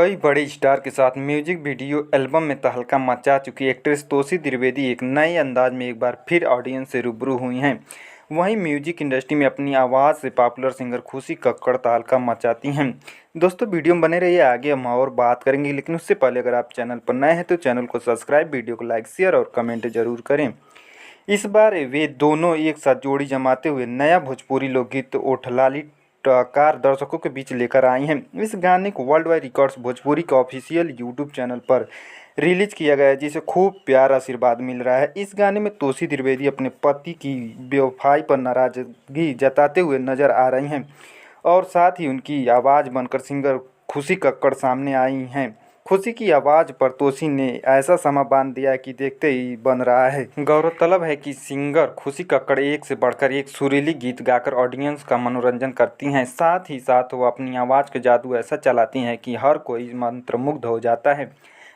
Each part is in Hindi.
कई बड़े स्टार के साथ म्यूजिक वीडियो एल्बम में तहलका मचा चुकी एक्ट्रेस तोशी द्विवेदी एक नए अंदाज में एक बार फिर ऑडियंस से रूबरू हुई हैं। वहीं म्यूजिक इंडस्ट्री में अपनी आवाज़ से पॉपुलर सिंगर खुशी कक्कड़ तहलका मचाती हैं। दोस्तों वीडियो में बने रहिए, आगे हम और बात करेंगे, लेकिन उससे पहले अगर आप चैनल पर नए हैं तो चैनल को सब्सक्राइब, वीडियो को लाइक, शेयर और कमेंट जरूर करें। इस बार वे दोनों एक साथ जोड़ी जमाते हुए नया भोजपुरी लोकगीत ओठलाली टकार दर्शकों के बीच लेकर आई हैं। इस गाने को वर्ल्ड वाइड रिकॉर्ड्स भोजपुरी का ऑफिशियल यूट्यूब चैनल पर रिलीज किया गया है, जिसे खूब प्यार आशीर्वाद मिल रहा है। इस गाने में तोशी द्विवेदी अपने पति की बेवफाई पर नाराजगी जताते हुए नजर आ रही हैं और साथ ही उनकी आवाज़ बनकर सिंगर खुशी कक्कड़ सामने आई हैं। खुशी की आवाज़ पर तोशी ने ऐसा समा बांध दिया कि देखते ही बन रहा है। गौरतलब है कि सिंगर खुशी कक्कड़ एक से बढ़कर एक सुरीली गीत गाकर ऑडियंस का मनोरंजन करती हैं। साथ ही साथ वो अपनी आवाज़ के जादू ऐसा चलाती हैं कि हर कोई मंत्रमुग्ध हो जाता है।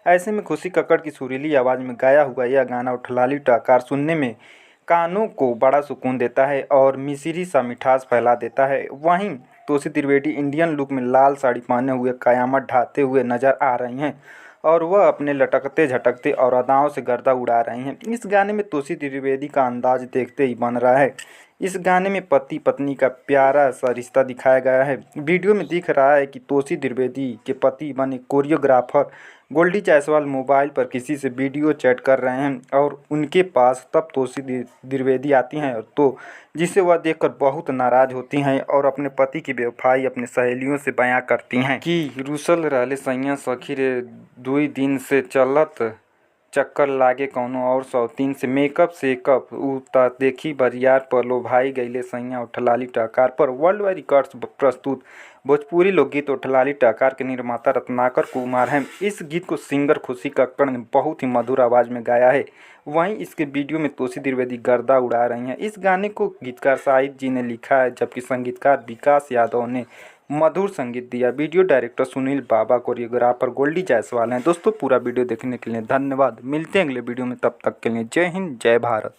ऐसे में खुशी कक्कड़ की सुरीली आवाज़ में गाया हुआ यह गाना उठलाली टकार सुनने में कानों को बड़ा सुकून देता है और मिश्री सा मिठास फैला देता है। वहीं तोशी द्विवेदी इंडियन लुक में लाल साड़ी पहने हुए कयामत ढाते हुए नजर आ रही हैं और वह अपने लटकते झटकते और अदाओं से गर्दा उड़ा रही हैं। इस गाने में तोशी द्विवेदी का अंदाज देखते ही बन रहा है। इस गाने में पति पत्नी का प्यारा सा रिश्ता दिखाया गया है। वीडियो में दिख रहा है कि तोशी द्विवेदी के पति बने कोरियोग्राफर गोल्डी जायसवाल मोबाइल पर किसी से वीडियो चैट कर रहे हैं और उनके पास तब तोशी द्विवेदी आती हैं तो जिसे वह देखकर बहुत नाराज होती हैं और अपने पति की बेवफाई अपनी सहेलियों से बयां करती हैं कि रुसल रहले सैया सखी रे, 2 दिन से चलत चक्कर लागे कौनो और सौतीन से मेकअप सेकअप उ त देखी बरियार पर लोभाई गईले सैया उठलाली टकार पर वर्ल्ड वाइड रिकॉर्ड्स प्रस्तुत भोजपुरी लोकगीत उठलाली टकार के निर्माता रत्नाकर कुमार हैं। इस गीत को सिंगर खुशी कक्कड़ ने बहुत ही मधुर आवाज़ में गाया है। वहीं इसके वीडियो में तोशी द्विवेदी गर्दा उड़ा रही हैं। इस गाने को गीतकार शाहिद जी ने लिखा है, जबकि संगीतकार विकास यादव ने मधुर संगीत दिया। वीडियो डायरेक्टर सुनील बाबा, कोरियोग्राफर गोल्डी जायसवाल हैं। दोस्तों पूरा वीडियो देखने के लिए धन्यवाद। मिलते हैं अगले वीडियो में, तब तक के लिए जय हिंद, जय भारत।